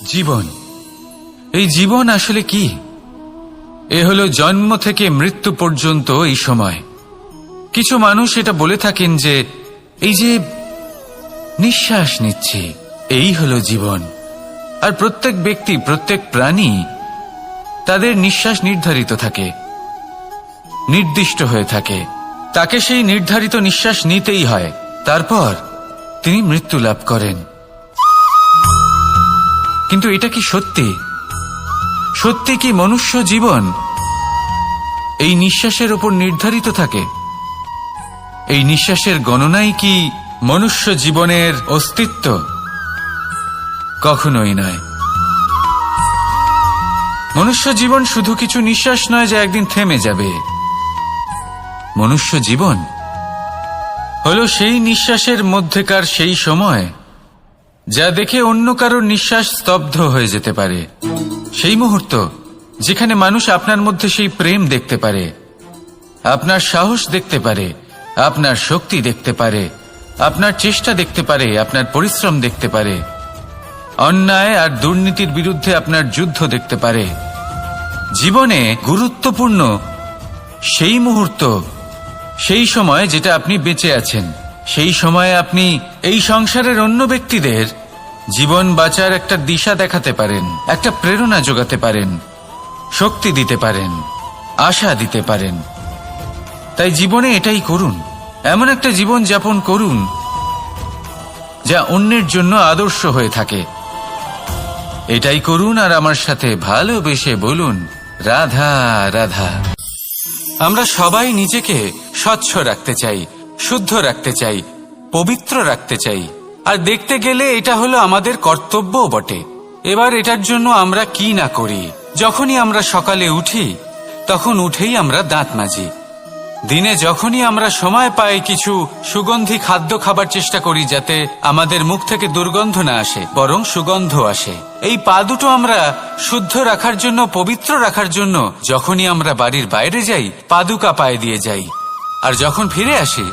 জীবন, এই জীবন আসলে কি? এ হলো জন্ম থেকে মৃত্যু পর্যন্ত এই সময়। কিছু মানুষ এটা বলে থাকেন যে এই যে নিঃশ্বাস নিচ্ছি, এই হলো জীবন। আর প্রত্যেক ব্যক্তি, প্রত্যেক প্রাণী, তাদের নিঃশ্বাস নির্ধারিত থাকে, নির্দিষ্ট হয়ে থাকে। তাকে সেই নির্ধারিত নিঃশ্বাস নিতেই হয়, তারপর তিনি মৃত্যু লাভ করেন। কিন্তু এটা কি সত্যি? সত্যি কি মনুষ্য জীবন এই নিঃশ্বাসের উপর নির্ধারিত থাকে? এই নিঃশ্বাসের গণনাই কি মনুষ্য জীবনের অস্তিত্ব? কখনোই নয়। মনুষ্য জীবন শুধু কিছু নিঃশ্বাস নয় যা একদিন থেমে যাবে। মনুষ্য জীবন হলো সেই নিঃশ্বাসের মধ্যেকার সেই সময় যা দেখে অন্য কারোর নিঃশ্বাস স্তব্ধ হয়ে যেতে পারে। সেই মুহূর্ত যেখানে মানুষ আপনার মধ্যে সেই প্রেম দেখতে পারে, আপনার সাহস দেখতে পারে, আপনার শক্তি দেখতে পারে, আপনার চেষ্টা দেখতে পারে, আপনার পরিশ্রম দেখতে পারে, অন্যায় আর দুর্নীতির বিরুদ্ধে আপনার যুদ্ধ দেখতে পারে। জীবনে গুরুত্বপূর্ণ সেই মুহূর্ত, সেই সময় যেটা আপনি বেঁচে আছেন। সেই সময়ে আপনি এই সংসারের অন্য ব্যক্তিদের জীবন বাঁচার একটা দিশা দেখাতে পারেন, একটা প্রেরণা যোগাতে পারেন, শক্তি দিতে পারেন, আশা দিতে পারেন। তাই জীবনে এটাই করুন, এমন একটা জীবন যাপন করুন যা অন্যের জন্য আদর্শ হয়ে থাকে। এটাই করুন আর আমার সাথে ভালোবেসে বলুন, রাধা রাধা। আমরা সবাই নিজেকে স্বচ্ছ রাখতে চাই, শুদ্ধ রাখতে চাই, পবিত্র রাখতে চাই। আর দেখতে গেলে এটা হলো আমাদের কর্তব্যও বটে। এবার এটার জন্য আমরা কি না করি। যখনই আমরা সকালে উঠি তখন উঠেই আমরা দাঁত মাজি। দিনে যখনই আমরা সময় পাই কিছু সুগন্ধি খাদ্য খাবার চেষ্টা করি যাতে আমাদের মুখ থেকে দুর্গন্ধ না আসে, বরং সুগন্ধ আসে। এই পা দুটো আমরা শুদ্ধ রাখার জন্য, পবিত্র রাখার জন্য যখনই আমরা বাড়ির বাইরে যাই পাদুকা পায়ে দিয়ে যাই, আর যখন ফিরে আসি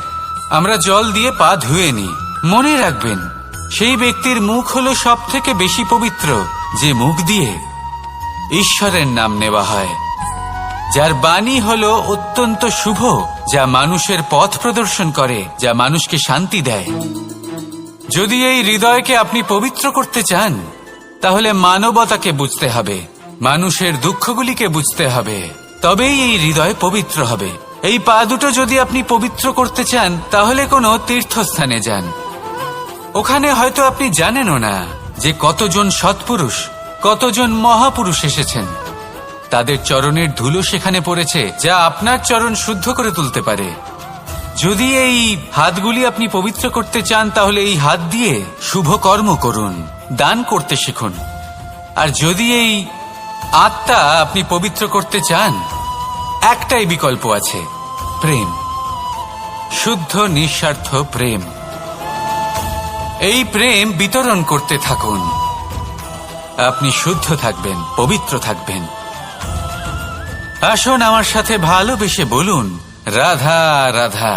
আমরা জল দিয়ে পা ধুয়ে নিই। মনে রাখবেন, সেই ব্যক্তির মুখ হলো সব থেকে বেশি পবিত্র যে মুখ দিয়ে ঈশ্বরের নাম নেওয়া হয়, যার বাণী হলো অত্যন্ত শুভ, যা মানুষের পথ প্রদর্শন করে, যা মানুষকে শান্তি দেয়। যদি এই হৃদয়কে আপনি পবিত্র করতে চান তাহলে মানবতাকে বুঝতে হবে, মানুষের দুঃখগুলিকে বুঝতে হবে, তবেই এই হৃদয় পবিত্র হবে। এই পা দুটো যদি আপনি পবিত্র করতে চান তাহলে কোনো তীর্থস্থানে যান। ওখানে হয়তো আপনি জানেনও না যে কতজন সৎপুরুষ, কতজন মহাপুরুষ এসেছেন। তাদের চরণের ধুলো সেখানে পড়েছে যা আপনার চরণ শুদ্ধ করে তুলতে পারে। যদি এই হাতগুলি আপনি পবিত্র করতে চান তাহলে এই হাত দিয়ে শুভ কর্ম করুন, দান করতে শিখুন। আর যদি এই আত্মা আপনি পবিত্র করতে চান, একটাই বিকল্প আছে, প্রেম, শুদ্ধ নিঃস্বার্থ প্রেম। এই প্রেম বিতরণ করতে থাকুন, আপনি শুদ্ধ থাকবেন, পবিত্র থাকবেন। আসুন আমার সাথে ভালোবেসে বলুন, রাধা রাধা।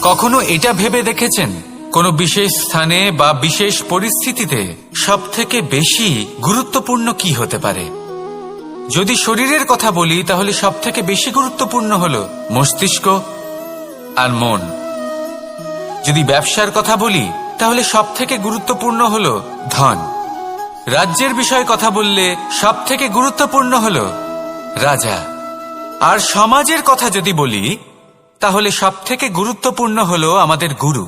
কখনো এটা ভেবে দেখেছেন কোনো বিশেষ স্থানে বা বিশেষ পরিস্থিতিতে সবথেকে বেশি গুরুত্বপূর্ণ কি হতে পারে? যদি শরীরের কথা বলি তাহলে সবথেকে বেশি গুরুত্বপূর্ণ হলো মস্তিষ্ক আর মন। যদি ব্যবসার কথা বলি তাহলে সবথেকে গুরুত্বপূর্ণ হলো ধন। রাজ্যের বিষয়ে কথা বললে সবথেকে গুরুত্বপূর্ণ হলো রাজা। আর সমাজের কথা যদি বলি তাহলে সবথেকে গুরুত্বপূর্ণ হলো আমাদের গুরু।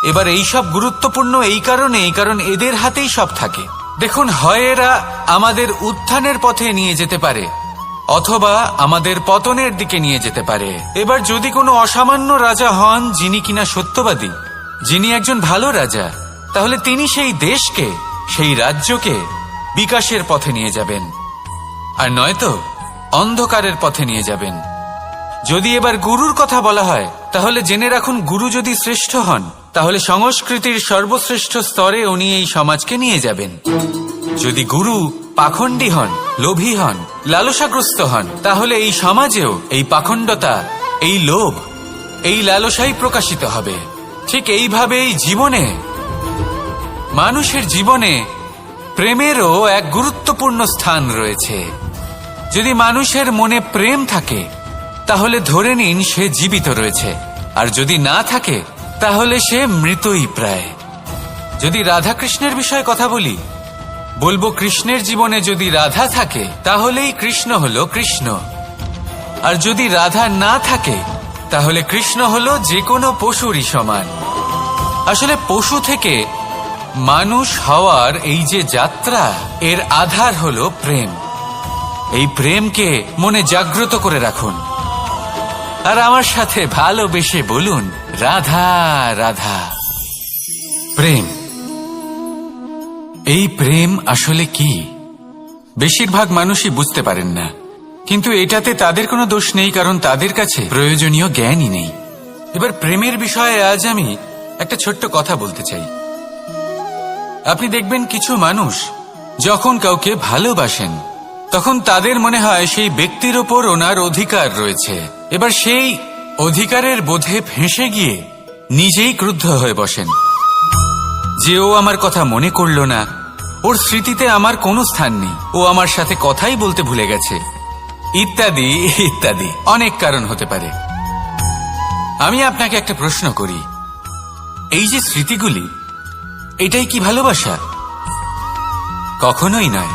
এবার এই সব গুরুত্বপূর্ণ এই কারণেই কারণ এদের হাতেই সব থাকে। দেখুন, হয় এরা আমাদের উত্থানের পথে নিয়ে যেতে পারে অথবা আমাদের পতনের দিকে নিয়ে যেতে পারে। এবার যদি কোনো অসামান্য রাজা হন যিনি কিনা সত্যবাদী, যিনি একজন ভালো রাজা, তাহলে তিনি সেই দেশকে, সেই রাজ্যকে বিকাশের পথে নিয়ে যাবেন, আর নয়তো অন্ধকারের পথে নিয়ে যাবেন। যদি এবার গুরুর কথা বলা হয় তাহলে জেনে রাখুন, গুরু যদি শ্রেষ্ঠ হন তাহলে সংস্কৃতির সর্বশ্রেষ্ঠ স্তরে উনি এই সমাজকে নিয়ে যাবেন। যদি গুরু পাখণ্ডী হন, লোভী হন, লালসাগ্রস্ত হন, তাহলে এই সমাজেও এই পাখণ্ডতা, এই লোভ, এই লালসাই প্রকাশিত হবে। ঠিক এইভাবেই জীবনে, মানুষের জীবনে প্রেমেরও এক গুরুত্বপূর্ণ স্থান রয়েছে। যদি মানুষের মনে প্রেম থাকে তাহলে ধরে নিন সে জীবিত রয়েছে, আর যদি না থাকে তাহলে সে মৃতই প্রায়। যদি রাধা কৃষ্ণের বিষয়ে কথা বলবো কৃষ্ণের জীবনে যদি রাধা থাকে তাহলেই কৃষ্ণ হলো কৃষ্ণ, আর যদি রাধা না থাকে তাহলে কৃষ্ণ হলো যে কোনো পশুরই সমান। আসলে পশু থেকে মানুষ হওয়ার এই যে যাত্রা, এর আধার হলো প্রেম। এই প্রেমকে মনে জাগ্রত করে রাখুন আর আমার সাথে ভালোবেসে বলুন, রাধা রাধা। প্রেম, এই প্রেম আসলে কি? বেশিরভাগ মানুষই বুঝতে পারেন না, কিন্তু এটাতে তাদের কোনো দোষ নেই, কারণ তাদের কাছে প্রয়োজনীয় জ্ঞানই নেই। এবার প্রেমের বিষয়ে আজ আমি একটা ছোট্ট কথা বলতে চাই। আপনি দেখবেন কিছু মানুষ যখন কাউকে ভালোবাসেন তখন তাদের মনে হয় সেই ব্যক্তির ওপর ওনার অধিকার রয়েছে। এবার সেই অধিকারের বোধে ফেঁসে গিয়ে নিজেই ক্রুদ্ধ হয়ে বসেন যে ও আমার কথা মনে করল না, ওর স্মৃতিতে আমার কোনো স্থান নেই, ও আমার সাথে কথাই বলতে ভুলে গেছে, ইত্যাদি ইত্যাদি অনেক কারণ হতে পারে। আমি আপনাকে একটা প্রশ্ন করি, এই যে স্মৃতিগুলি, এটাই কি ভালোবাসা? কখনোই নয়।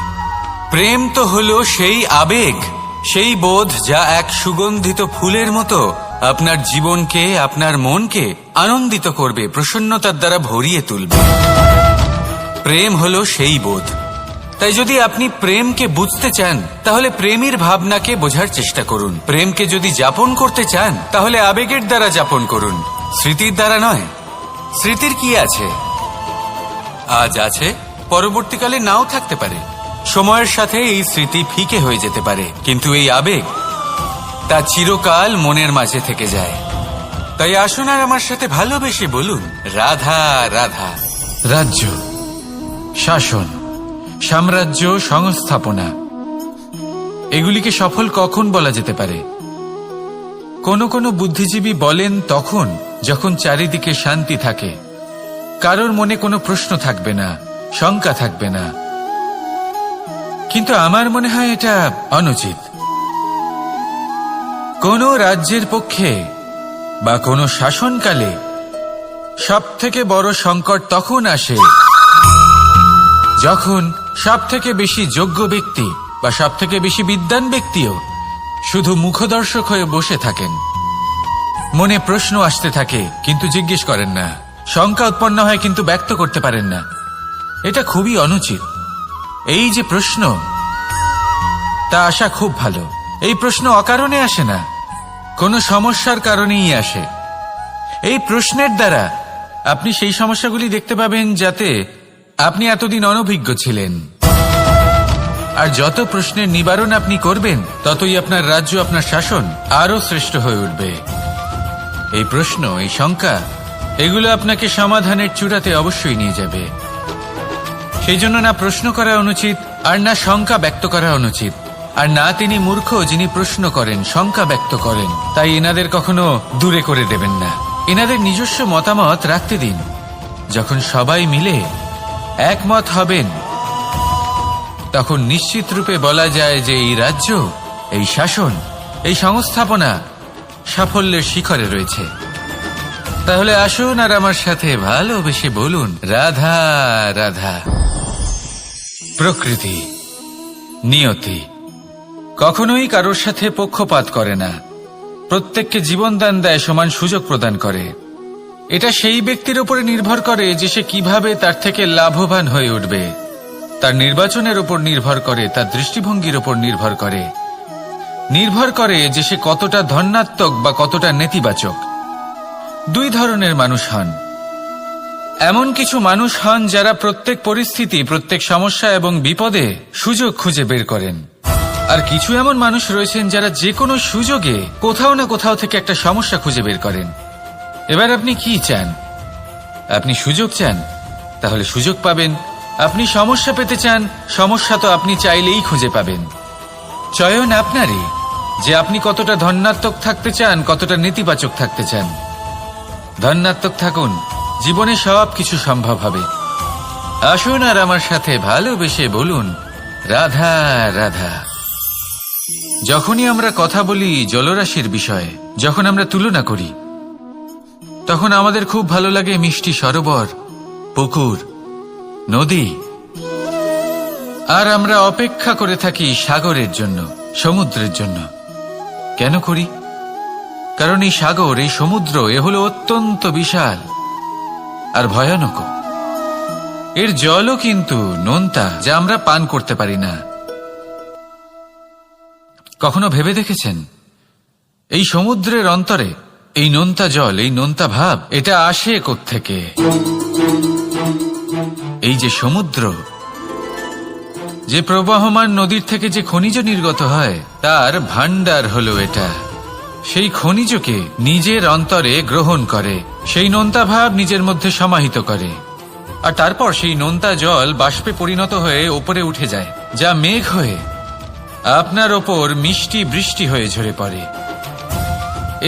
প্রেম তো হলো সেই আবেগ, সেই বোধ যা এক সুগন্ধিত ফুলের মতো আপনার জীবনকে, আপনার মনকে আনন্দিত করবে, প্রসন্নতার দ্বারা ভরিয়ে তুলবে। প্রেম হলো সেই বোধ। তাই যদি আপনি প্রেমকে বুঝতে চান তাহলে প্রেমের ভাবনাকে বোঝার চেষ্টা করুন। প্রেমকে যদি যাপন করতে চান তাহলে আবেগের দ্বারা যাপন করুন, স্মৃতির দ্বারা নয়। স্মৃতির কি আছে? আজ আছে, পরবর্তীকালে নাও থাকতে পারে। সময়ের সাথে এই স্মৃতি ফিকে হয়ে যেতে পারে, কিন্তু এই আবেগ তা চিরকাল মনের মাঝে থেকে যায়। তাই আসুন আর আমার সাথে ভালোবেসে বলুন, রাধা রাধা। রাজ্য, শাসন, সাম্রাজ্য, সংস্থাপনা, এগুলিকে সফল কখন বলা যেতে পারে? কোন কোন বুদ্ধিজীবী বলেন তখন যখন চারিদিকে শান্তি থাকে, কারোর মনে কোনো প্রশ্ন থাকবে না, শঙ্কা থাকবে না। কিন্তু আমার মনে হয় এটা অনুচিত। কোন রাজ্যের পক্ষে বা কোন শাসনকালে সবথেকে বড় সংকট তখন আসে যখন সবথেকে বেশি যোগ্য ব্যক্তি বা সবথেকে বেশি বিদ্বান ব্যক্তিও শুধু মুখদর্শক হয়ে বসে থাকেন। মনে প্রশ্ন আসতে থাকে কিন্তু জিজ্ঞেস করেন না, শঙ্কা উৎপন্ন হয় কিন্তু ব্যক্ত করতে পারেন না। এটা খুবই অনুচিত। এই যে প্রশ্ন, তা আসা খুব ভালো। এই প্রশ্ন অকারণে আসে না, কোনো সমস্যার কারণেই আসে। এই প্রশ্নের দ্বারা আপনি সেই সমস্যাগুলি দেখতে পাবেন যাতে আপনি এতদিন অনভিজ্ঞ ছিলেন। আর যত প্রশ্নের নিবারণ আপনি করবেন ততই আপনার রাজ্য, আপনার শাসন আরো শ্রেষ্ঠ হয়ে উঠবে। এই প্রশ্ন, এই শঙ্কা, এগুলো আপনাকে সমাধানের চূড়াতে অবশ্যই নিয়ে যাবে। সেই জন্য না প্রশ্ন করা অনুচিত, আর না শঙ্কা ব্যক্ত করা অনুচিত, আর না তিনি মূর্খ যিনি প্রশ্ন করেন, শঙ্কা ব্যক্ত করেন। তাই এনাদের কখনো দূরে করে দেবেন না, এনাদের নিজস্ব মতামত রাখতে দিন। যখন সবাই মিলে একমত হবেন তখন নিশ্চিত রূপে বলা যায় যে এই রাজ্য, এই শাসন, এই সংস্থাপনা সাফল্যের শিখরে রয়েছে। তাহলে আসুন আর আমার সাথে ভালোবেসে বলুন, রাধা রাধা। প্রকৃতি, নিয়তি কখনোই কারোর সাথে পক্ষপাত করে না, প্রত্যেককে জীবনদান দেয়, সমান সুযোগ প্রদান করে। এটা সেই ব্যক্তির উপরে নির্ভর করে যে সে কিভাবে তার থেকে লাভবান হয়ে উঠবে। তার নির্বাচনের উপর নির্ভর করে, তার দৃষ্টিভঙ্গির উপর নির্ভর করে যে সে কতটা ধনাত্মক বা কতটা নেতিবাচক। দুই ধরনের মানুষ হন। এমন কিছু মানুষ হন যারা প্রত্যেক পরিস্থিতি, প্রত্যেক সমস্যা এবং বিপদে সুযোগ খুঁজে বের করেন। আর কিছু এমন মানুষ রয়েছেন যারা যে কোনো সুযোগে কোথাও না কোথাও থেকে একটা সমস্যা খুঁজে বের করেন। এবার আপনি কি চান? আপনি সুযোগ চান, তাহলে সুযোগ পাবেন। আপনি সমস্যা পেতে চান, সমস্যা তো আপনি চাইলেই খুঁজে পাবেন। চয়ন আপনারই যে আপনি কতটা ধনাত্মক থাকতে চান, কতটা নেতিবাচক থাকতে চান। ধনাত্মক থাকুন, জীবনে সব কিছু সম্ভব হবে। আসুন আর আমার সাথে ভালোবেসে বলুন রাধা রাধা। যখনই আমরা কথা বলি জলরাশির বিষয়ে, যখন আমরা তুলনা করি, তখন আমাদের খুব ভালো লাগে মিষ্টি সরোবর, পুকুর, নদী, আর আমরা অপেক্ষা করে থাকি সাগরের জন্য, সমুদ্রের জন্য। কেন করি? কারণ এই সাগর, এই সমুদ্র, এ হলো অত্যন্ত বিশাল আর ভয়ানক। এর জলও কিন্তু নোনতা, যা আমরা পান করতে পারি না। কখনো ভেবে দেখেছেন এই সমুদ্রের অন্তরে এই নোনতা জল, এই নোনতা ভাব, এটা আসে কোত্থেকে? এই যে সমুদ্র, যে প্রবাহমান নদীর থেকে যে খনিজ নির্গত হয়, তার ভান্ডার হলো এটা। সেই খনিজকে নিজের অন্তরে গ্রহণ করে, সেই নোনতা ভাব নিজের মধ্যে সমাহিত করে, আর তারপর সেই নোনতা জল বাষ্পে পরিণত হয়ে ওপরে উঠে যায়, যা মেঘ হয়ে আপনার ওপর মিষ্টি বৃষ্টি হয়ে ঝরে পড়ে।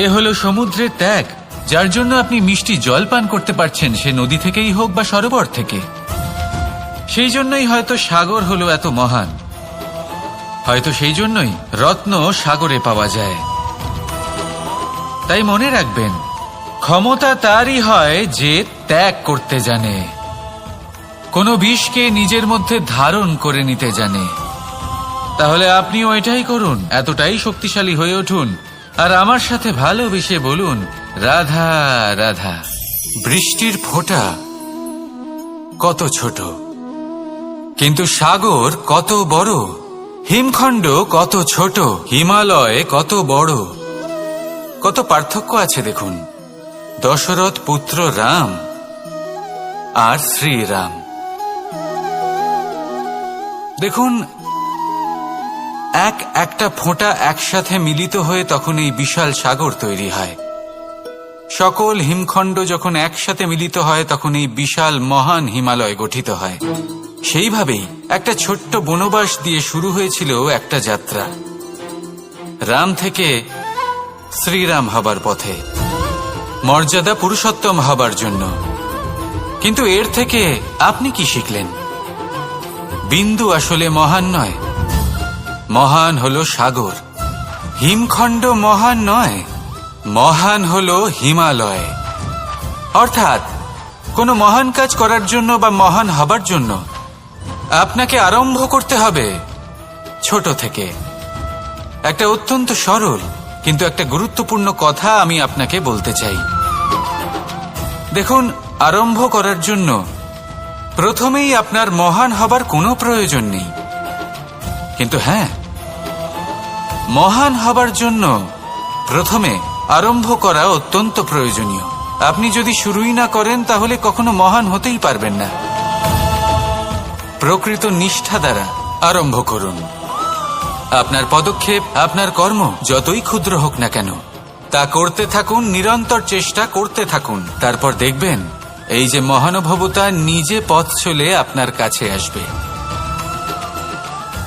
এ হলো সমুদ্রের ত্যাগ, যার জন্য আপনি মিষ্টি জল পান করতে পারছেন, সে নদী থেকেই হোক বা সরোবর থেকে। সেই জন্যই হয়তো সাগর হলো এত মহান, হয়তো সেই জন্যই রত্ন সাগরে পাওয়া যায়। তাই মনে রাখবেন, ক্ষমতা তারই হয় যে ত্যাগ করতে জানে, কোনো বিষকে নিজের মধ্যে ধারণ করে নিতে জানে। তাহলে আপনিও এটাই করুন, এতটাই শক্তিশালী হয়ে উঠুন, আর আমার সাথে ভালোবেসে বলুন রাধা রাধা। বৃষ্টির ফোঁটা কত ছোট, কিন্তু সাগর কত বড়, হিমখণ্ড কত ছোট, হিমালয় কত বড়। কত পার্থক্য আছে দেখুন, দশরথ পুত্র রাম আর শ্রীরাম। দেখুন, একটা ফোঁটা একসাথে মিলিত হয়ে তখন এই বিশাল সাগর তৈরি হয়। সকল হিমখণ্ড যখন একসাথে মিলিত হয় তখন এই বিশাল মহান হিমালয় গঠিত হয়। সেইভাবেই একটা ছোট্ট বনবাস দিয়ে শুরু হয়েছিল একটা যাত্রা, রাম থেকে শ্রীরাম হবার পথে, মর্যাদা পুরুষোত্তম হবার জন্য। কিন্তু এর থেকে আপনি কি শিখলেন? বিন্দু আসলে মহান নয়, মহান হলো সাগর। হিমখণ্ড মহান নয়, মহান হলো হিমালয়। অর্থাৎ কোনো মহান কাজ করার জন্য বা মহান হবার জন্য আপনাকে আরম্ভ করতে হবে ছোট থেকে। একটা অত্যন্ত সরল কিন্তু একটা গুরুত্বপূর্ণ কথা আমি আপনাকে বলতে চাই। দেখুন, আরম্ভ করার জন্য প্রথমেই আপনার মহান হবার কোনো প্রয়োজন নেই, কিন্তু হ্যাঁ, মহান হবার জন্য প্রথমে আরম্ভ করা অত্যন্ত প্রয়োজনীয়। আপনি যদি শুরুই না করেন তাহলে কখনো মহান হতেই পারবেন না। প্রকৃত নিষ্ঠা দ্বারা আরম্ভ করুন। আপনার পদক্ষেপ, আপনার কর্ম যতই ক্ষুদ্র হোক না কেন, তা করতে থাকুন, নিরন্তর চেষ্টা করতে থাকুন। তারপর দেখবেন এই যে মহানুভবতা নিজে পথ চলে আপনার কাছে আসবে।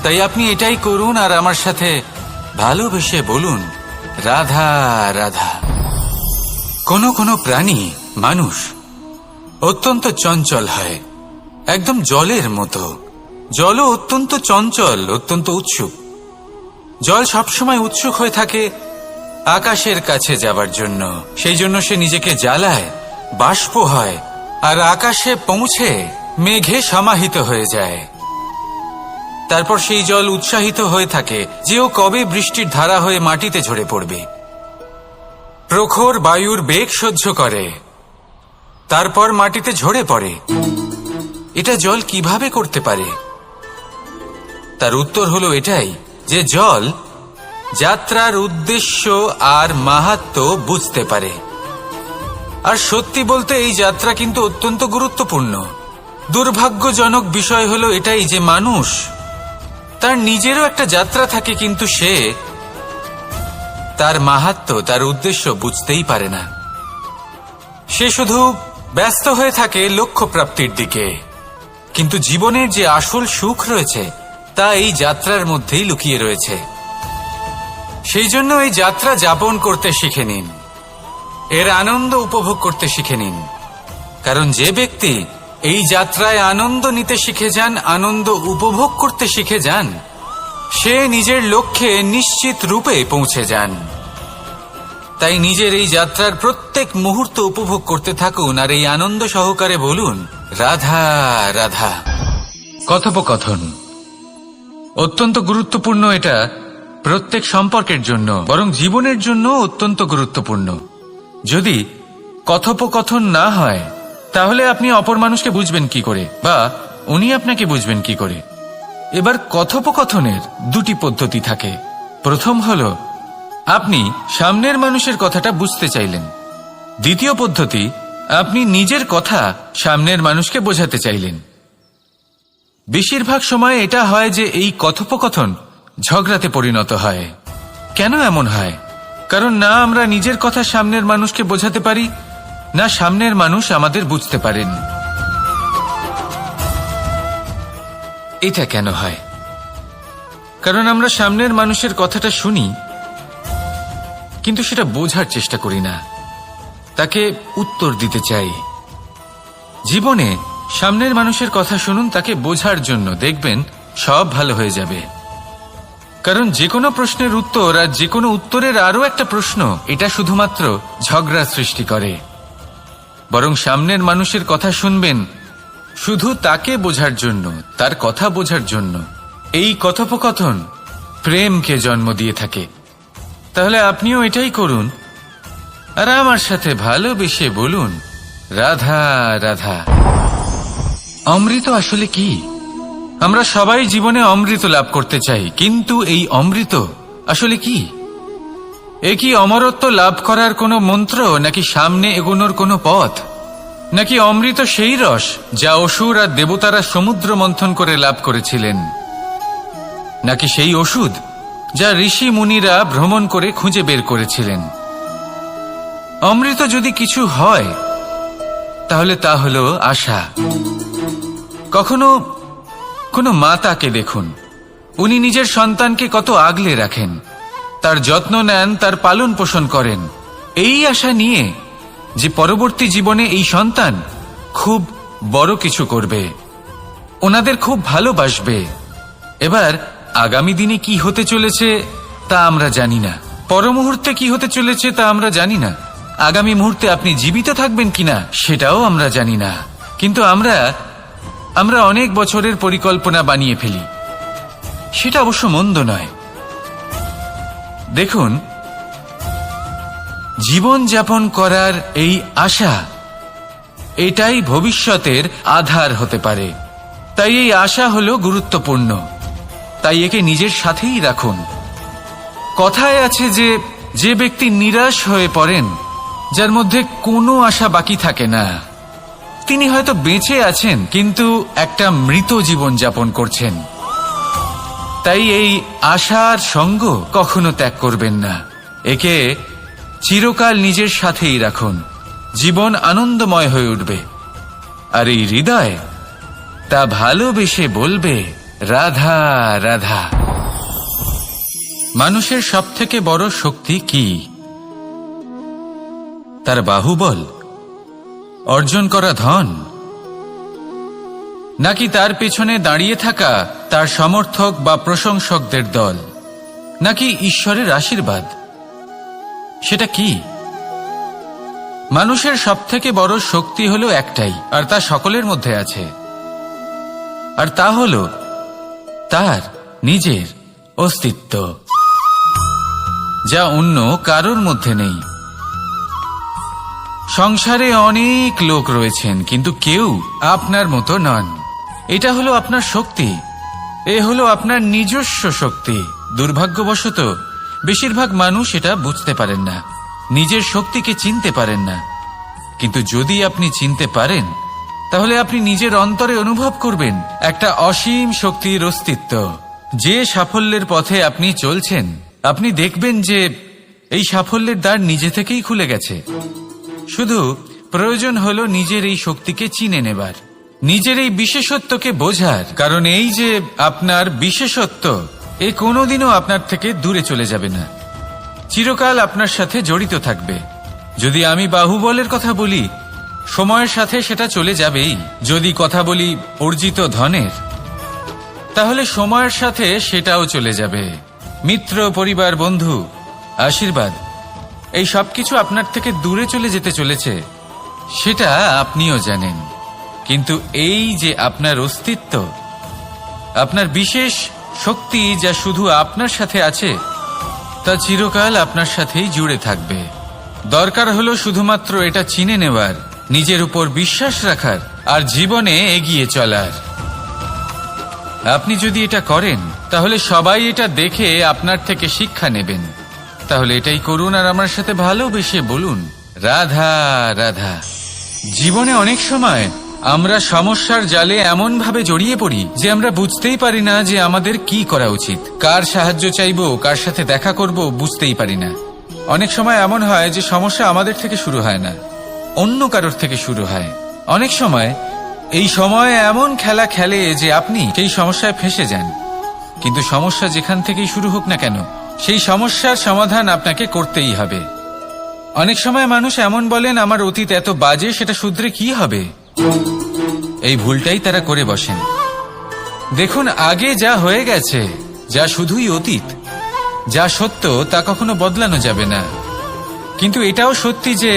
তাই আপনি এটাই করুন আর আমার সাথে ভালোবেসে বলুন রাধা রাধা। কোনো প্রাণী, মানুষ অত্যন্ত চঞ্চল হয়, একদম জলের মতো। জলও অত্যন্ত চঞ্চল, অত্যন্ত উৎসুক। জল সবসময় উৎসুক হয়ে থাকে আকাশের কাছে যাবার জন্য। সেই জন্য সে নিজেকে জ্বালায়, বাষ্প হয়, আর আকাশে পৌঁছে মেঘে সমাহিত হয়ে যায়। তারপর সেই জল উৎসাহিত হয়ে থাকে যে ও কবে বৃষ্টির ধারা হয়ে মাটিতে ঝরে পড়বে। প্রখর বায়ুর বেগ সহ্য করে, তারপর মাটিতে ঝরে পড়ে। এটা জল কিভাবে করতে পারে? তার উত্তর হলো এটাই যে জল যাত্রার উদ্দেশ্য আর মাহাত্ম্য বুঝতে পারে। আর সত্যি বলতে এই যাত্রা কিন্তু অত্যন্ত গুরুত্বপূর্ণ। দুর্ভাগ্যজনক বিষয় হলো এটাই যে মানুষ তার নিজেরও একটা যাত্রা থাকে, কিন্তু সে তার মাহাত্ম্য, তার উদ্দেশ্য বুঝতেই পারে না। সে শুধু ব্যস্ত হয়ে থাকে লক্ষ্য প্রাপ্তির দিকে, কিন্তু জীবনের যে আসল সুখ রয়েছে তা এই যাত্রার মধ্যেই লুকিয়ে রয়েছে। সেই জন্য এই যাত্রা যাপন করতে শিখে নিন, এর আনন্দ উপভোগ করতে শিখে নিন। কারণ যে ব্যক্তি এই যাত্রায় আনন্দ নিতে শিখে যান, আনন্দ উপভোগ করতে শিখে যান, সে নিজের লক্ষ্যে নিশ্চিত রূপে পৌঁছে যান। তাই নিজের এই যাত্রার প্রত্যেক মুহূর্ত উপভোগ করতে থাকুন আর এই আনন্দ সহকারে বলুন, রাধা রাধা। কথোপকথন অত্যন্ত গুরুত্বপূর্ণ। এটা প্রত্যেক সম্পর্কের জন্য, বরং জীবনের জন্য অত্যন্ত গুরুত্বপূর্ণ। যদি কথোপকথন না হয় তাহলে আপনি অপর মানুষকে বুঝবেন কি করে, বা উনি আপনাকে বুঝবেন কি করে? এবার কথোপকথনের দুটি পদ্ধতি থাকে। প্রথম হলো আপনি সামনের মানুষের কথাটা বুঝতে চাইলেন। দ্বিতীয় পদ্ধতি, আপনি নিজের কথা সামনের মানুষকে বোঝাতে চাইলেন। বেশিরভাগ সময় এটা হয় যে এই কথোপকথন ঝগড়াতে পরিণত হয়। কেন এমন হয়? কারণ না আমরা নিজের কথা সামনের মানুষকে বোঝাতে পারি, না সামনের মানুষ আমাদের বুঝতে পারেন। এটা কেন হয়? কারণ আমরা সামনের মানুষের কথাটা শুনি, কিন্তু সেটা বোঝার চেষ্টা করি না, তাকে উত্তর দিতে চাই। জীবনে সামনের মানুষের কথা শুনুন তাকে বোঝার জন্য, দেখবেন সব ভালো হয়ে যাবে। কারণ যে কোনো প্রশ্নের উত্তর আর যে কোনো উত্তরের আরও একটা প্রশ্ন, এটা শুধুমাত্র ঝগড়া সৃষ্টি করে। বরং সামনের মানুষের কথা শুনবেন শুধু তাকে বোঝার জন্য, তার কথা বোঝার জন্য। এই কথোপকথন প্রেমকে জন্ম দিয়ে থাকে। তাহলে আপনিও এটাই করুন আর আমার সাথে ভালোবেসে বলুন, রাধা রাধা। অমৃত আসলে কি? আমরা সবাই জীবনে অমৃত লাভ করতে চাই, কিন্তু এই অমৃত আসলে কি? এ কি অমরত্ব লাভ করার কোনো মন্ত্র, নাকি সামনে এগোনোর কোনো পথ? নাকি অমৃত সেই রস যা অসুর আর দেবতারা সমুদ্র মন্থন করে লাভ করেছিলেন? নাকি সেই ওষুধ যা ঋষি মুনিরা ভ্রমণ করে খুঁজে বের করেছিলেন? অমৃত যদি কিছু হয় তাহলে তা হলো আশা। কখনো কোনো মাতাকে দেখুন, উনি নিজের সন্তানকে কত আগলে রাখেন, তার যত্ন নেন, তার পালন পোষণ করেন, এই আশা নিয়ে যে পরবর্তী জীবনে এই সন্তান খুব বড় কিছু করবে, ওনাদের খুব ভালোবাসবে। এবার আগামী দিনে কি হতে চলেছে তা আমরা জানি না, পরমুহূর্তে কি হতে চলেছে তা আমরা জানি না, আগামী মুহূর্তে আপনি জীবিত থাকবেন কিনা সেটাও আমরা জানি না। কিন্তু আমরা অনেক বছরের পরিকল্পনা বানিয়ে ফেলি, সেটা অবশ্য মন্দ নয়। দেখুন, জীবন যাপন করার এই আশা, এটাই ভবিষ্যতের আধার হতে পারে। তাই এই আশা হলো গুরুত্বপূর্ণ, তাই একে নিজের সাথেই রাখুন। কথায় আছে যে যে ব্যক্তি নিরাশ হয়ে পড়েন, যার মধ্যে কোনো আশা বাকি থাকে না, তিনি হয়তো বেঁচে আছেন কিন্তু একটা মৃত জীবন যাপন করছেন। তাই এই আশার সঙ্গ কখনো ত্যাগ করবেন না, একে চিরকাল নিজের সাথেই রাখুন। জীবন আনন্দময় হয়ে উঠবে, আর এই হৃদয় তা ভালোবেসে বলবে, রাধা রাধা। মানুষের সবথেকে বড় শক্তি কি? তার বাহুবল, অর্জন করা ধন, নাকি তার পেছনে দাঁড়িয়ে থাকা তার সমর্থক বা প্রশংসকদের দল, নাকি ঈশ্বরের আশীর্বাদ? সেটা কি? মানুষের সবথেকে বড় শক্তি হলো একটাই, আর তা সকলের মধ্যে আছে, আর তা হলো তার নিজের অস্তিত্ব, যা অন্য কারোর মধ্যে নেই। সংসারে অনেক লোক রয়েছেন, কিন্তু কেউ আপনার মতো নন। এটা হলো আপনার শক্তি, এ হলো আপনার নিজস্ব শক্তি। দুর্ভাগ্যবশত বেশিরভাগ মানুষ এটা বুঝতে পারেন না, নিজের শক্তিকে চিনতে পারেন না। কিন্তু যদি আপনি চিনতে পারেন, তাহলে আপনি নিজের অন্তরে অনুভব করবেন একটা অসীম শক্তির অস্তিত্ব। যে সাফল্যের পথে আপনি চলছেন, আপনি দেখবেন যে এই সাফল্যের দ্বার নিজে থেকেই খুলে গেছে। শুধু প্রয়োজন হলো নিজের এই শক্তিকে চিনে নেবার, নিজের এই বিশেষত্বকে বোঝার। কারণ এই যে আপনার বিশেষত্ব, এ কোনোদিনও আপনার থেকে দূরে চলে যাবে না, চিরকাল আপনার সাথে জড়িত থাকবে। যদি আমি বাহুবলের কথা বলি, সময়ের সাথে সেটা চলে যাবেই। যদি কথা বলি অর্জিত ধনের, তাহলে সময়ের সাথে সেটাও চলে যাবে। মিত্র, পরিবার, বন্ধু, আশীর্বাদ, এই সবকিছু আপনার থেকে দূরে চলে যেতে চলেছে, সেটা আপনিও জানেন। কিন্তু এই যে আপনার অস্তিত্ব, আপনার বিশেষ শক্তি যা শুধু আপনার সাথে আছে, তা চিরকাল আপনার সাথেই জুড়ে থাকবে। দরকার হলো শুধুমাত্র এটা চিনে নেওয়ার, নিজের উপর বিশ্বাস রাখার আর জীবনে এগিয়ে চলার। আপনি যদি এটা করেন, তাহলে সবাই এটা দেখে আপনার থেকে শিক্ষা নেবেন। তাহলে এটাই করুন আর আমার সাথে ভালোবেসে বলুন, রাধা রাধা। জীবনে অনেক সময় আমরা সমস্যার জালে এমন ভাবে জড়িয়ে পড়ি যে আমরা বুঝতেই পারি না যে আমাদের কি করা উচিত, কার সাহায্য চাইবো, কার সাথে দেখা করব, বুঝতেই পারি না। অনেক সময় এমন হয় যে সমস্যা আমাদের থেকে শুরু হয় না, অন্য কারোর থেকে শুরু হয়। অনেক সময় এই সময় এমন খেলা খেলে যে আপনি সেই সমস্যায় ফেঁসে যান। কিন্তু সমস্যা যেখান থেকেই শুরু হোক না কেন, সেই সমস্যার সমাধান আপনাকে করতেই হবে। অনেক সময় মানুষ এমন বলেন, আমার অতীত এত বাজে, সেটা শুধরে কি হবে? এই ভুলটাই তারা করে বসেন। দেখুন, আগে যা হয়ে গেছে, যা শুধুই অতীত, যা সত্য তা কখনো বদলানো যাবে না। কিন্তু এটাও সত্যি যে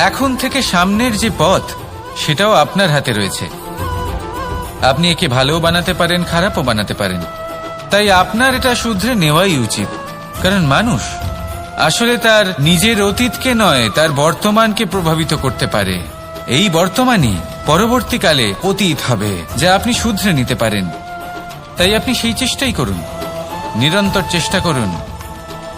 এখন থেকে সামনের যে পথ, সেটাও আপনার হাতে রয়েছে। আপনি একে ভালোও বানাতে পারেন, খারাপও বানাতে পারেন। তাই আপনার এটা শুধরে নেওয়াই উচিত। কারণ মানুষ আসলে তার নিজের অতীতকে নয়, তার বর্তমানকে প্রভাবিত করতে পারে। এই বর্তমানই পরবর্তীকালে অতীত হবে, যা আপনি শুধরে নিতে পারেন। তাই আপনি সেই চেষ্টাই করুন, নিরন্তর চেষ্টা করুন।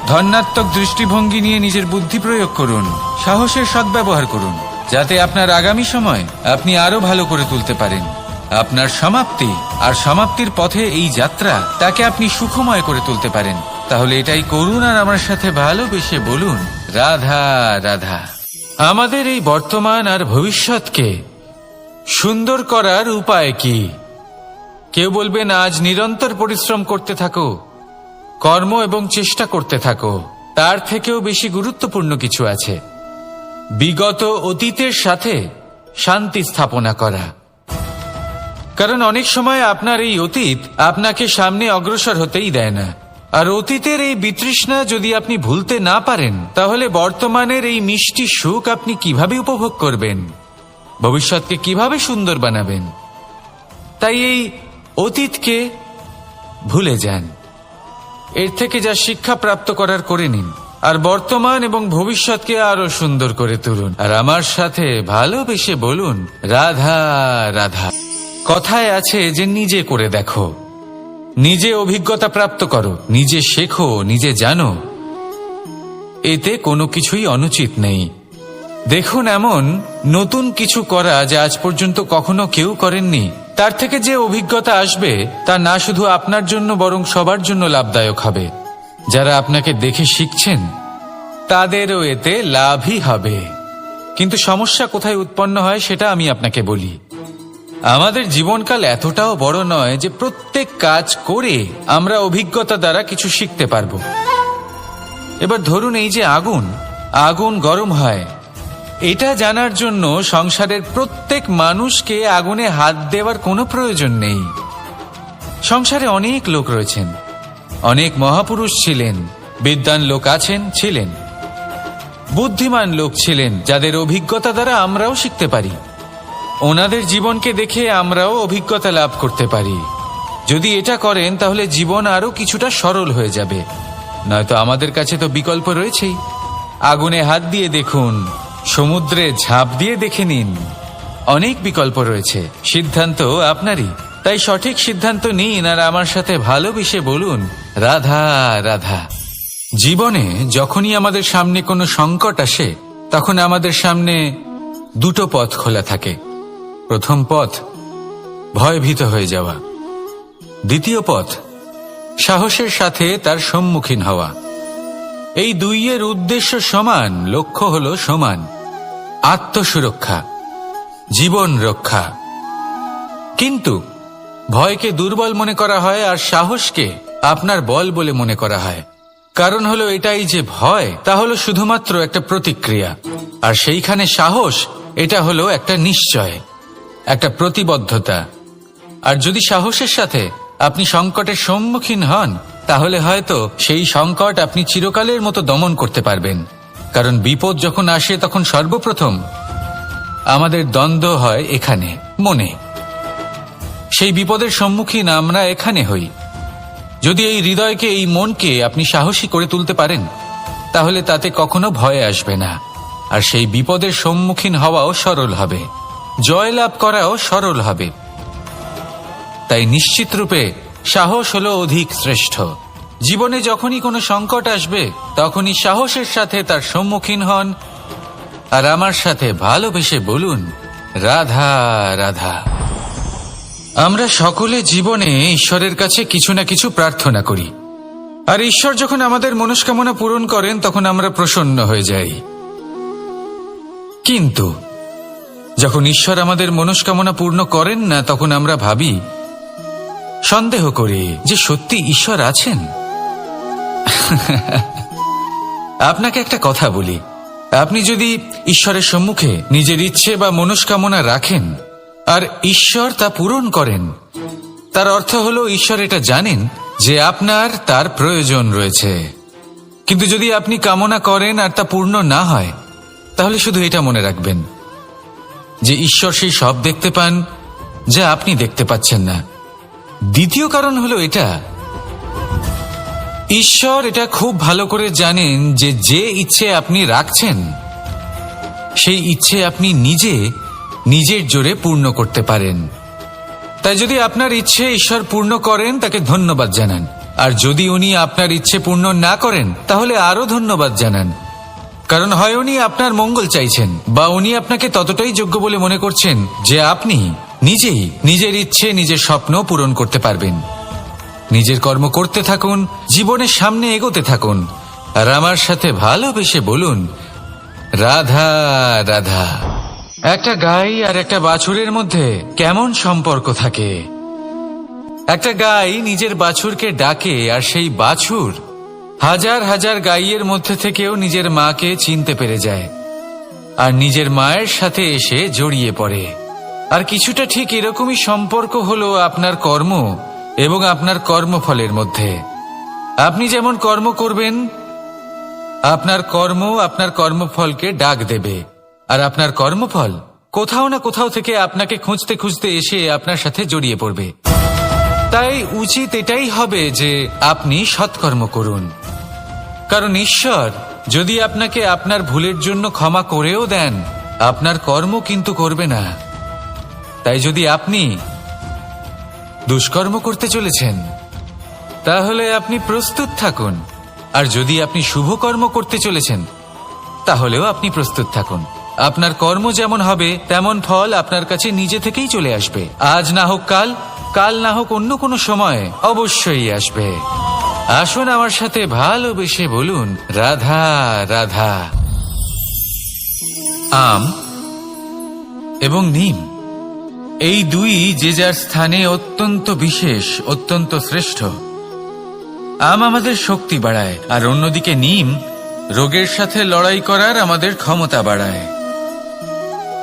ধন্যাত্মক দৃষ্টিভঙ্গি নিয়ে নিজের বুদ্ধি প্রয়োগ করুন, সাহসের সদ্ব্যবহার করুন, যাতে আপনার আগামী সময় আপনি আরো ভালো করে তুলতে পারেন। আপনার সমাপ্তি আর সমাপ্তির পথে এই যাত্রা, তাকে আপনি সুখময় করে তুলতে পারেন। তাহলে এটাই করুন আর আমার সাথে ভালোবেসে বলুন, রাধা রাধা। আমাদের এই বর্তমান আর ভবিষ্যৎকে সুন্দর করার উপায় কি? কেউ বলবেন, আজ নিরন্তর পরিশ্রম করতে থাকো, কর্ম এবং চেষ্টা করতে থাকো। তার থেকেও বেশি গুরুত্বপূর্ণ কিছু আছে, বিগত অতীতের সাথে শান্তি স্থাপনা করা। কারণ অনেক সময় আপনার এই অতীত আপনাকে সামনে অগ্রসর হতেই দেয় না। আর অতীতের এই বিতৃষ্ণা যদি আপনি ভুলতে না পারেন, তাহলে বর্তমানের এই মিষ্টি সুখ আপনি কিভাবে উপভোগ করবেন, ভবিষ্যৎকে কিভাবে সুন্দর বানাবেন? তাই এই অতীতকে ভুলে যান, এর থেকে যা শিক্ষা প্রাপ্ত করার করে নিন, আর বর্তমান এবং ভবিষ্যৎকে আরো সুন্দর করে তুলুন। আর আমার সাথে ভালোবেসে বলুন, রাধা রাধা। কথায় আছে যে নিজে করে দেখো, নিজে অভিজ্ঞতা প্রাপ্ত করো, নিজে শেখো, নিজে জানো। এতে কোনো কিছুই অনুচিত নেই। দেখুন, এমন নতুন কিছু করা যা আজ পর্যন্ত কখনো কেউ করেননি, তার থেকে যে অভিজ্ঞতা আসবে তা না শুধু আপনার জন্য বরং সবার জন্য লাভদায়ক হবে। যারা আপনাকে দেখে শিখছেন তাদেরও এতে লাভই হবে। কিন্তু সমস্যা কোথায় উৎপন্ন হয় সেটা আমি আপনাকে বলি। আমাদের জীবনকাল এতটাও বড় নয় যে প্রত্যেক কাজ করে আমরা অভিজ্ঞতা দ্বারা কিছু শিখতে পারবো। এবার ধরুন, এই যে আগুন গরম হয়, এটা জানার জন্য সংসারের প্রত্যেক মানুষকে আগুনে হাত দেওয়ার কোনো প্রয়োজন নেই। সংসারে অনেক লোক রয়েছেন, অনেক মহাপুরুষ ছিলেন, বিদ্বান লোক ছিলেন, বুদ্ধিমান লোক ছিলেন, যাদের অভিজ্ঞতা দ্বারা আমরাও শিখতে পারি। ওনাদের জীবনকে দেখে আমরাও অভিজ্ঞতা লাভ করতে পারি। যদি এটা করেন তাহলে জীবন আরো কিছুটা সরল হয়ে যাবে। নয়তো আমাদের কাছে তো বিকল্প রয়েছেই। আগুনে হাত দিয়ে দেখুন, সমুদ্রে ঝাঁপ দিয়ে দেখে নিন, অনেক বিকল্প রয়েছে। সিদ্ধান্ত আপনারই। তাই সঠিক সিদ্ধান্ত নিন আর আমার সাথে ভালোবেসে বলুন, রাধা রাধা। জীবনে যখনই আমাদের সামনে কোনো সংকট আসে, তখন আমাদের সামনে দুটো পথ খোলা থাকে। প্রথম পথ ভয়ভীত হয়ে যাওয়া, দ্বিতীয় পথ সাহসের সাথে তার সম্মুখীন হওয়া। এই দুইয়ের উদ্দেশ্য সমান, লক্ষ্য হলো সমান, আত্মসুরক্ষা, জীবন রক্ষা। কিন্তু ভয়কে দুর্বল মনে করা হয় আর সাহসকে আপনার বল বলে মনে করা হয়। কারণ হলো এটাই যে ভয় তা হলো শুধুমাত্র একটা প্রতিক্রিয়া, আর সেইখানে সাহস এটা হলো একটা নিশ্চয়, একটা প্রতিবদ্ধতা। আর যদি সাহসের সাথে আপনি সংকটের সম্মুখীন হন, তাহলে হয়তো সেই সংকট আপনি চিরকালের মতো দমন করতে পারবেন। কারণ বিপদ যখন আসে তখন সর্বপ্রথম আমাদের দ্বন্দ্ব হয় এখানে, মনে। সেই বিপদের সম্মুখীন আমরা এখানে হই। যদি এই হৃদয়কে, এই মনকে আপনি সাহসী করে তুলতে পারেন, তাহলে তাতে কখনো ভয় আসবে না। আর সেই বিপদের সম্মুখীন হওয়াও সরল হবে, জয়লাভ করাও সরল হবে। তাই নিশ্চিত রূপে সাহস হলো অধিক শ্রেষ্ঠ। জীবনে যখনই কোনো সংকট আসবে, তখনই সাহসের সাথে তার সম্মুখীন হন, আর আমার সাথে ভালোবেসে বলুন, রাধা রাধা। আমরা সকলে জীবনে ঈশ্বরের কাছে কিছু না কিছু প্রার্থনা করি, আর ঈশ্বর যখন আমাদের মনস্কামনা পূরণ করেন তখন আমরা প্রসন্ন হয়ে যাই। কিন্তু যখন ঈশ্বর আমাদের মনস্কামনা পূর্ণ করেন না, তখন আমরা ভাবি, সন্দেহ করি যে সত্যি ঈশ্বর আছেন। আপনাকে একটা কথা বলি, আপনি যদি ঈশ্বরের সম্মুখে নিজের ইচ্ছে বা মনস্কামনা রাখেন আর ঈশ্বর তা পূরণ করেন, তার অর্থ হলো ঈশ্বর এটা জানেন যে আপনার তার প্রয়োজন রয়েছে। কিন্তু যদি আপনি কামনা করেন আর তা পূর্ণ না হয়, তাহলে শুধু এটা মনে রাখবেন যে ঈশ্বর সেই সব দেখতে পান যা আপনি দেখতে পাচ্ছেন না। দ্বিতীয় কারণ হলো এটা, ঈশ্বর এটা খুব ভালো করে জানেন যে যে ইচ্ছে আপনি রাখছেন, সেই ইচ্ছে আপনি নিজের জোরে পূর্ণ করতে পারেন। তাই যদি আপনার ইচ্ছে ঈশ্বর পূর্ণ করেন, তাকে ধন্যবাদ জানান। আর যদি উনি আপনার ইচ্ছে পূর্ণ না করেন, তাহলে আরো ধন্যবাদ জানান। কারণ হয় উনি আপনার মঙ্গল চাইছেন, বা উনি আপনাকে ততটাই যোগ্য বলে মনে করছেন যে আপনি নিজেই নিজের ইচ্ছে, নিজের স্বপ্ন পূরণ করতে পারবেন। নিজের কর্ম করতে থাকুন, জীবনের সামনে এগোতে থাকুন, আর আমার সাথে ভালোবেসে বলুন, রাধা রাধা। একটা গাই আর একটা বাছুরের মধ্যে কেমন সম্পর্ক থাকে? একটা গাই নিজের বাছুরকে ডাকে, আর সেই বাছুর হাজার হাজার গাইয়ের মধ্যে থেকেও নিজের মাকে চিনতে পেরে যায়, আর নিজের মায়ের সাথে এসে জড়িয়ে পড়ে। আর কিছুটা ঠিক এরকমই সম্পর্ক হলো আপনার কর্ম এবং আপনার কর্মফলের মধ্যে। আপনি যেমন কর্ম করবেন, আপনার কর্ম আপনার কর্মফলকে ডাক দেবে, আর আপনার কর্মফল কোথাও না কোথাও থেকে আপনাকে খুঁজতে খুঁজতে এসে আপনার সাথে জড়িয়ে পড়বে। তাই উচিত এটাই হবে যে আপনি সৎকর্ম করুন। কারণ ঈশ্বর যদি আপনাকে আপনার ভুলের জন্য ক্ষমা করেও দেন, আপনার কর্ম কিন্তু করবে না। তাই যদি আপনি দুষ্কর্ম করতে চলেছেন, তাহলে আপনি প্রস্তুত থাকুন। আর যদি আপনি শুভ কর্ম করতে চলেছেন, তাহলেও আপনি প্রস্তুত থাকুন। আপনার কর্ম যেমন হবে, তেমন ফল আপনার কাছে নিজে থেকেই চলে আসবে। আজ না হোক কাল, কাল না হোক অন্য কোনো সময়, অবশ্যই আসবে। আসুন আমার সাথে ভালোবেসে বলুন, রাধা রাধা। আম এবং নিম, এই দুই যে যার স্থানে অত্যন্ত বিশেষ, অত্যন্ত শ্রেষ্ঠ। আম আমাদের শক্তি বাড়ায়, আর অন্যদিকে নিম রোগের সাথে লড়াই করার আমাদের ক্ষমতা বাড়ায়।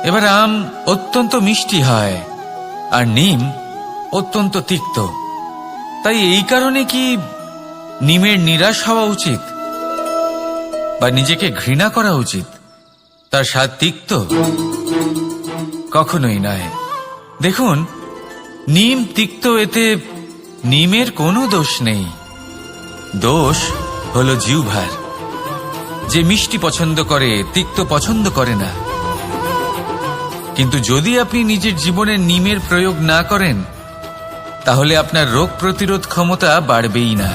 এবার আম অত্যন্ত মিষ্টি হয়, আর নিম অত্যন্ত তিক্ত। তাই এই কারণে কি নিমের নিরাশ হওয়া উচিত, বা নিজেকে ঘৃণা করা উচিত? তার স্বাদ তিক্ত? কখনোই নয়। দেখুন, নিম তিক্ত, এতে নিমের কোনো দোষ নেই। দোষ হলো জিহ্বার, যে মিষ্টি পছন্দ করে, তিক্ত পছন্দ করে না। কিন্তু যদি আপনি নিজের জীবনে নিমের প্রয়োগ না করেন, তাহলে আপনার রোগ প্রতিরোধ ক্ষমতা বাড়বেই না।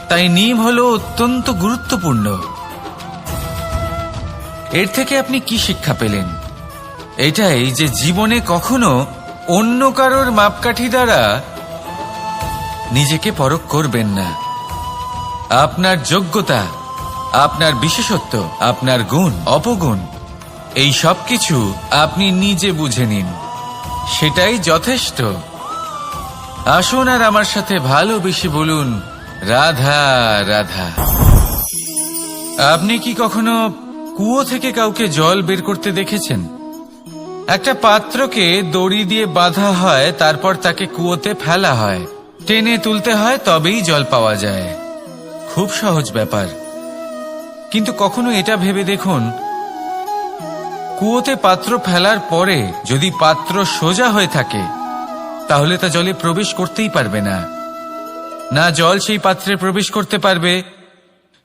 তাই নিম হলো অত্যন্ত গুরুত্বপূর্ণ। এর থেকে আপনি কি শিক্ষা পেলেন? এটাই যে জীবনে কখনো অন্য কারোর মাপকাঠি দ্বারা নিজেকে পরখ করবেন না। আপনার যোগ্যতা, আপনার বিশেষত্ব, আপনার গুণ, অপগুণ, এই সব কিছু আপনি নিজে বুঝে নিন, সেটাই যথেষ্ট। আসুন আর আমার সাথে ভালোবেসে বলুন, রাধা রাধা। আপনি কি কখনো কুয়ো থেকে কাউকে জল বের করতে দেখেছেন? একটা পাত্রকে দড়ি দিয়ে বাঁধা হয়, তারপর তাকে কুয়োতে ফেলা হয়, টেনে তুলতে হয়, তবেই জল পাওয়া যায়। খুব সহজ ব্যাপার। কিন্তু কখনো এটা ভেবে দেখুন, কুয়োতে পাত্র ফেলার পরে যদি পাত্র সোজা হয়ে থাকে তাহলে তা জলে প্রবেশ করতেই পারবে না। না জল সেই পাত্রে প্রবেশ করতে পারবে,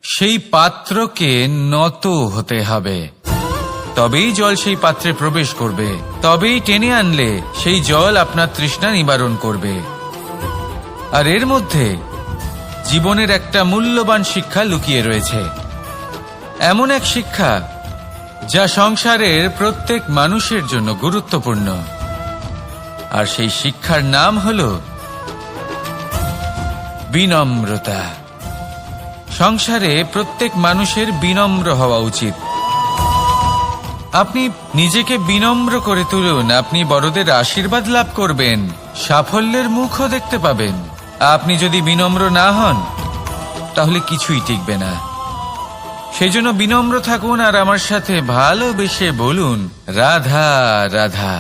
সেই পাত্রকে নত হতে হবে, তবেই জল সেই পাত্রে প্রবেশ করবে, তবেই টেনে আনলে সেই জল আপনার তৃষ্ণা নিবারণ করবে। আর এর মধ্যে জীবনের একটা মূল্যবান শিক্ষা লুকিয়ে রয়েছে, এমন এক শিক্ষা যা সংসারের প্রত্যেক মানুষের জন্য গুরুত্বপূর্ণ। আর সেই শিক্ষার নাম হল বিনম্রতা। সংসারে প্রত্যেক মানুষের বিনম্র হওয়া উচিত। আপনি নিজেকে বিনম্র করে তুলুন, আপনি বড়দের আশীর্বাদ লাভ করবেন, সাফল্যের মুখও দেখতে পাবেন। আপনি যদি বিনম্র না হন তাহলে কিছুই টিকবে না। সেই জন্য বিনম্র থাকুন আর আমার সাথে ভালোবেসে বলুন, রাধা রাধা।